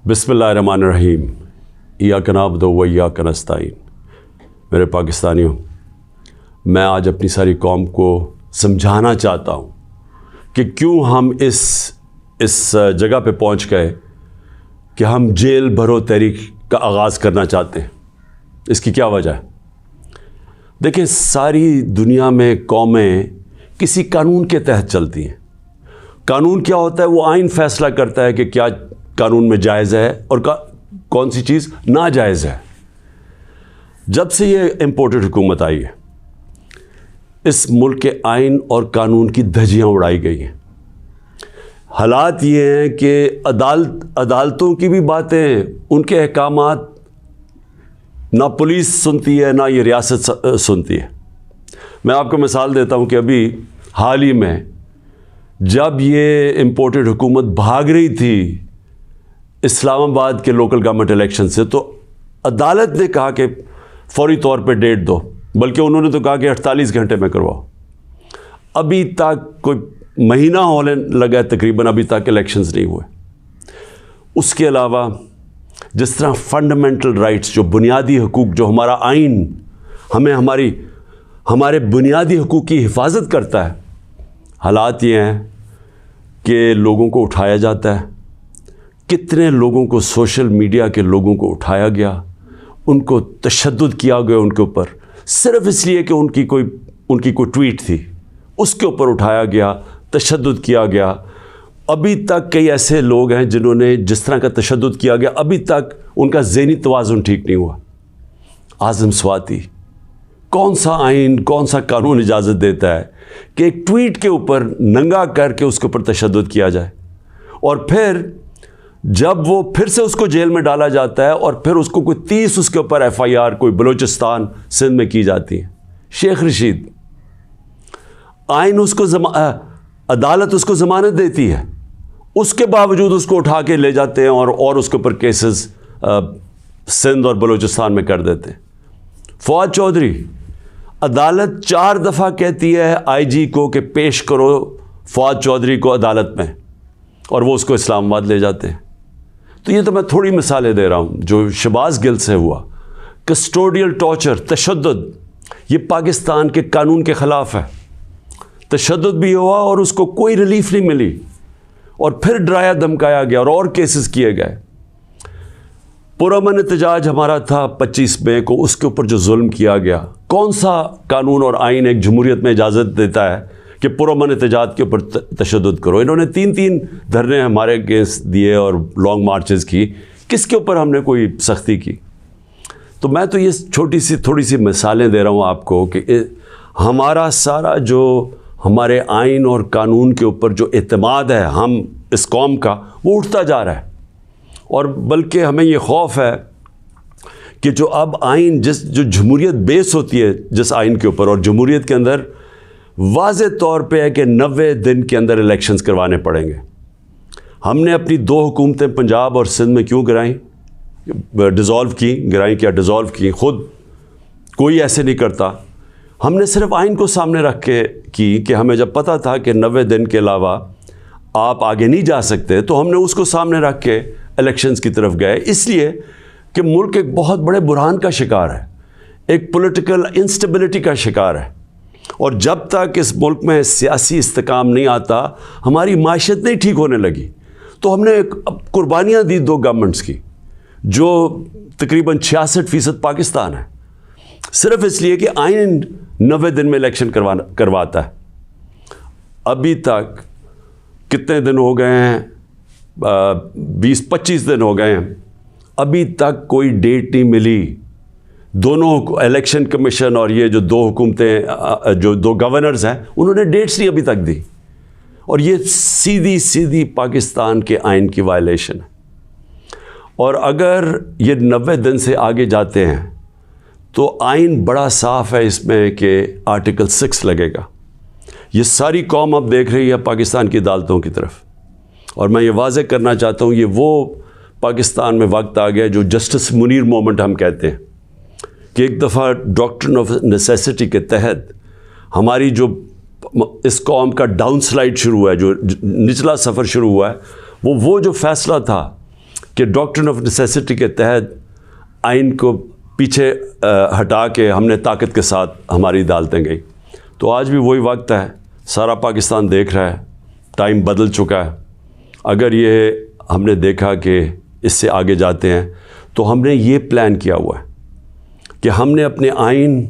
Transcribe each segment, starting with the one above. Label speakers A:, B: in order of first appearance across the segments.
A: بسم اللہ الرحمن الرحیم ایاک نعبد و ایاک نستعین۔ میرے پاکستانیوں، میں آج اپنی ساری قوم کو سمجھانا چاہتا ہوں کہ کیوں ہم اس جگہ پہ پہنچ گئے کہ ہم جیل بھرو تحریک کا آغاز کرنا چاہتے ہیں۔ اس کی کیا وجہ ہے؟ دیکھیں، ساری دنیا میں قومیں کسی قانون کے تحت چلتی ہیں۔ قانون کیا ہوتا ہے؟ وہ آئین فیصلہ کرتا ہے کہ کیا قانون میں جائز ہے اور کون سی چیز ناجائز ہے۔ جب سے یہ امپورٹڈ حکومت آئی ہے، اس ملک کے آئین اور قانون کی دھجیاں اڑائی گئی ہیں۔ حالات یہ ہیں کہ عدالتوں کی بھی باتیں، ان کے احکامات نہ پولیس سنتی ہے، نہ یہ ریاست سنتی ہے۔ میں آپ کو مثال دیتا ہوں کہ ابھی حال ہی میں جب یہ امپورٹڈ حکومت بھاگ رہی تھی اسلام آباد کے لوکل گورنمنٹ الیکشن سے، تو عدالت نے کہا کہ فوری طور پہ ڈیٹ دو، بلکہ انہوں نے تو کہا کہ 48 گھنٹے میں کرواؤ۔ ابھی تک کوئی مہینہ ہونے لگا ہے تقریباً، ابھی تک الیکشنز نہیں ہوئے۔ اس کے علاوہ جس طرح فنڈامنٹل رائٹس، جو بنیادی حقوق، جو ہمارا آئین ہمیں ہمارے بنیادی حقوق کی حفاظت کرتا ہے، حالات یہ ہیں کہ لوگوں کو اٹھایا جاتا ہے۔ کتنے لوگوں کو، سوشل میڈیا کے لوگوں کو اٹھایا گیا، ان کو تشدد کیا گیا ان کے اوپر، صرف اس لیے کہ ان کی کوئی ٹویٹ تھی، اس کے اوپر اٹھایا گیا، تشدد کیا گیا۔ ابھی تک کئی ایسے لوگ ہیں جنہوں نے جس طرح کا تشدد کیا گیا، ابھی تک ان کا ذہنی توازن ٹھیک نہیں ہوا۔ اعظم سواتی، کون سا آئین، کون سا قانون اجازت دیتا ہے کہ ایک ٹویٹ کے اوپر ننگا کر کے اس کے اوپر تشدد کیا جائے، اور پھر جب وہ پھر سے اس کو جیل میں ڈالا جاتا ہے اور پھر اس کو کوئی 30 اس کے اوپر FIR کوئی بلوچستان سندھ میں کی جاتی ہے۔ شیخ رشید، آئین اس کو عدالت اس کو ضمانت دیتی ہے، اس کے باوجود اس کو اٹھا کے لے جاتے ہیں اور اس کے اوپر کیسز سندھ اور بلوچستان میں کر دیتے ہیں۔ فواد چودھری، عدالت 4 دفعہ کہتی ہے IG کو کہ پیش کرو فواد چودھری کو عدالت میں، اور وہ اس کو اسلام آباد لے جاتے ہیں۔ تو یہ تو میں تھوڑی مثالیں دے رہا ہوں جو شہباز گل سے ہوا۔ کسٹوڈیل ٹارچر، تشدد، یہ پاکستان کے قانون کے خلاف ہے۔ تشدد بھی ہوا اور اس کو کوئی ریلیف نہیں ملی، اور پھر ڈرایا دھمکایا گیا اور کیسز کیے گئے۔ پرامن احتجاج ہمارا تھا 25 مئی کو، اس کے اوپر جو ظلم کیا گیا، کون سا قانون اور آئین ایک جمہوریت میں اجازت دیتا ہے کہ پرامن احتجاج کے اوپر تشدد کرو؟ انہوں نے 3 دھرنے ہمارے اگینسٹ دیے اور لانگ مارچز کی، کس کے اوپر ہم نے کوئی سختی کی؟ تو میں تو یہ تھوڑی سی مثالیں دے رہا ہوں آپ کو کہ ہمارا سارا جو ہمارے آئین اور قانون کے اوپر جو اعتماد ہے ہم اس قوم کا، وہ اٹھتا جا رہا ہے۔ اور بلکہ ہمیں یہ خوف ہے کہ جو اب آئین جو جمہوریت بیس ہوتی ہے جس آئین کے اوپر، اور جمہوریت کے اندر واضح طور پہ ہے کہ 90 دن کے اندر الیکشنز کروانے پڑیں گے۔ ہم نے اپنی 2 حکومتیں پنجاب اور سندھ میں کیوں گرائیں؟ ڈیزالو کی خود کوئی ایسے نہیں کرتا۔ ہم نے صرف آئین کو سامنے رکھ کے کی کہ ہمیں جب پتہ تھا کہ 90 دن کے علاوہ آپ آگے نہیں جا سکتے، تو ہم نے اس کو سامنے رکھ کے الیکشنز کی طرف گئے، اس لیے کہ ملک ایک بہت بڑے بحران کا شکار ہے، ایک پولیٹیکل انسٹیبلٹی کا شکار ہے، اور جب تک اس ملک میں سیاسی استحکام نہیں آتا، ہماری معیشت نہیں ٹھیک ہونے لگی۔ تو ہم نے قربانیاں دی 2 گورنمنٹس کی، جو تقریباً 66% پاکستان ہے، صرف اس لیے کہ آئین 90 دن میں الیکشن کرواتا ہے۔ ابھی تک کتنے دن ہو گئے ہیں؟ 20-25 دن ہو گئے ہیں، ابھی تک کوئی ڈیٹ نہیں ملی۔ دونوں الیکشن کمیشن اور یہ جو 2 حکومتیں، جو 2 گورنرز ہیں، انہوں نے ڈیٹس نہیں ابھی تک دی، اور یہ سیدھی پاکستان کے آئین کی وائلیشن ہے۔ اور اگر یہ 90 دن سے آگے جاتے ہیں تو آئین بڑا صاف ہے اس میں کہ آرٹیکل 6 لگے گا۔ یہ ساری قوم اب دیکھ رہی ہے پاکستان کی عدالتوں کی طرف، اور میں یہ واضح کرنا چاہتا ہوں، یہ وہ پاکستان میں وقت آ گیا جو جسٹس منیر مومنٹ ہم کہتے ہیں، کہ ایک دفعہ ڈاکٹرن آف نیسیسٹی کے تحت ہماری جو اس قوم کا ڈاؤن سلائڈ شروع ہوا ہے، جو نچلا سفر شروع ہوا ہے، وہ جو فیصلہ تھا کہ ڈاکٹرن آف نیسیسٹی کے تحت آئین کو پیچھے ہٹا کے ہم نے طاقت کے ساتھ ہماری عدالتیں گئی. تو آج بھی وہی وقت ہے, سارا پاکستان دیکھ رہا ہے, ٹائم بدل چکا ہے. اگر یہ ہم نے دیکھا کہ اس سے آگے جاتے ہیں تو ہم نے یہ پلان کیا ہوا ہے کہ ہم نے اپنے آئین,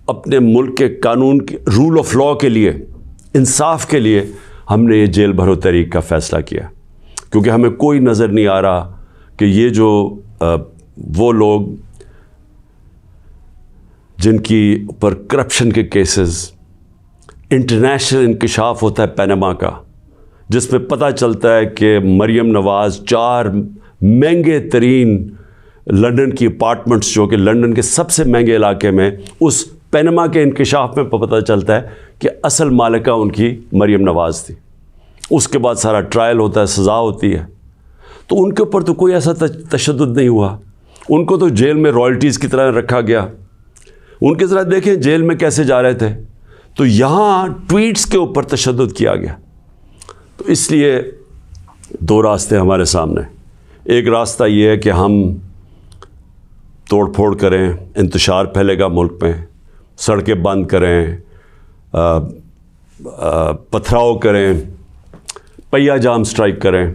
A: اپنے ملک کے قانون کے رول آف لاء کے لیے, انصاف کے لیے ہم نے یہ جیل بھرو تحریک کا فیصلہ کیا, کیونکہ ہمیں کوئی نظر نہیں آ رہا کہ یہ جو وہ لوگ جن کی پر کرپشن کے کیسز, انٹرنیشنل انکشاف ہوتا ہے پینما کا, جس میں پتہ چلتا ہے کہ مریم نواز 4 مہنگے ترین لنڈن کی اپارٹمنٹس, جو کہ لنڈن کے سب سے مہنگے علاقے میں, اس پینما کے انکشاف میں پتہ چلتا ہے کہ اصل مالکہ ان کی مریم نواز تھی. اس کے بعد سارا ٹرائل ہوتا ہے, سزا ہوتی ہے. تو ان کے اوپر تو کوئی ایسا تشدد نہیں ہوا, ان کو تو جیل میں رائلٹیز کی طرح رکھا گیا. ان کے ذرا دیکھیں جیل میں کیسے جا رہے تھے. تو یہاں ٹویٹس کے اوپر تشدد کیا گیا. تو اس لیے 2 راستے ہمارے سامنے. ایک راستہ یہ ہے کہ ہم توڑ پھوڑ کریں, انتشار پھیلے گا ملک میں, سڑکیں بند کریں, پتھراؤ کریں, پہیہ جام سٹرائک کریں.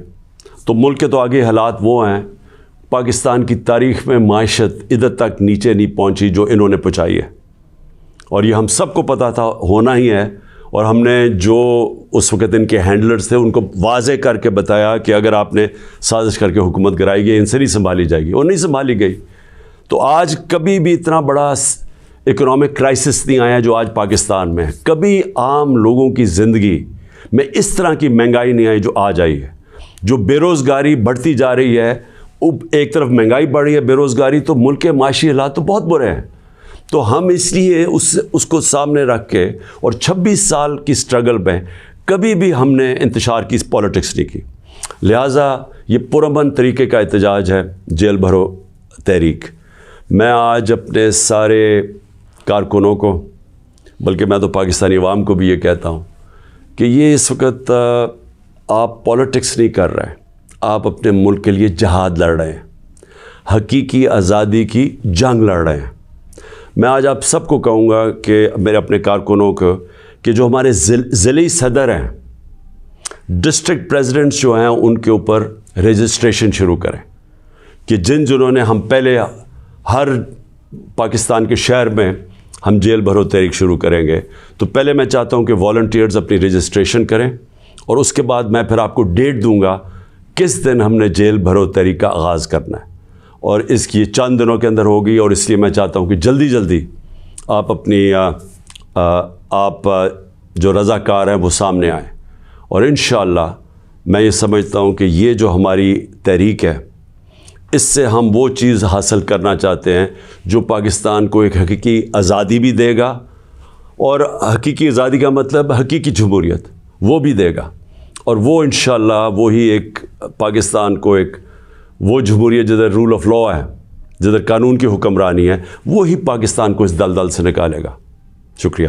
A: تو ملک کے تو آگے حالات وہ ہیں, پاکستان کی تاریخ میں معیشت ادھر تک نیچے نہیں پہنچی جو انہوں نے پہنچائی ہے, اور یہ ہم سب کو پتہ تھا ہونا ہی ہے. اور ہم نے جو اس وقت ان کے ہینڈلرز تھے ان کو واضح کر کے بتایا کہ اگر آپ نے سازش کر کے حکومت گرائی گئی, ان سے نہیں سنبھالی جائے گی, اور نہیں سنبھالی گئی. تو آج کبھی بھی اتنا بڑا اکنامک کرائسس نہیں آیا جو آج پاکستان میں ہے. کبھی عام لوگوں کی زندگی میں اس طرح کی مہنگائی نہیں آئی جو آج آئی ہے. جو بے روزگاری بڑھتی جا رہی ہے, ایک طرف مہنگائی بڑھ رہی ہے, بے روزگاری, تو ملک کے معاشی حالات تو بہت برے ہیں. تو ہم اس لیے اس کو سامنے رکھ کے, اور 26 سال کی سٹرگل میں کبھی بھی ہم نے انتشار کی پالیٹکس نہیں کی. لہٰذا یہ پرامن طریقے کا احتجاج ہے جیل بھرو تحریک. میں آج اپنے سارے کارکنوں کو, بلکہ میں تو پاکستانی عوام کو بھی یہ کہتا ہوں کہ یہ اس وقت آپ پالیٹکس نہیں کر رہے ہیں, آپ اپنے ملک کے لیے جہاد لڑ رہے ہیں, حقیقی آزادی کی جنگ لڑ رہے ہیں. میں آج آپ سب کو کہوں گا کہ میرے اپنے کارکنوں کو کہ جو ہمارے ضلعی صدر ہیں, ڈسٹرکٹ پریزیڈنٹس جو ہیں, ان کے اوپر رجسٹریشن شروع کریں کہ جنہوں نے ہم پہلے ہر پاکستان کے شہر میں ہم جیل بھرو تحریک شروع کریں گے. تو پہلے میں چاہتا ہوں کہ والنٹیئرز اپنی رجسٹریشن کریں, اور اس کے بعد میں پھر آپ کو ڈیٹ دوں گا کس دن ہم نے جیل بھرو تحریک کا آغاز کرنا ہے, اور اس کی چند دنوں کے اندر ہوگی. اور اس لیے میں چاہتا ہوں کہ جلدی جلدی آپ اپنی آپ جو رضاکار ہیں وہ سامنے آئیں. اور انشاءاللہ میں یہ سمجھتا ہوں کہ یہ جو ہماری تحریک ہے, اس سے ہم وہ چیز حاصل کرنا چاہتے ہیں جو پاکستان کو ایک حقیقی آزادی بھی دے گا, اور حقیقی آزادی کا مطلب حقیقی جمہوریت وہ بھی دے گا. اور وہ انشاءاللہ وہی ایک پاکستان کو ایک وہ جمہوریت جدھر رول آف لاء ہے, جدھر قانون کی حکمرانی ہے, وہی پاکستان کو اس دلدل سے نکالے گا. شکریہ.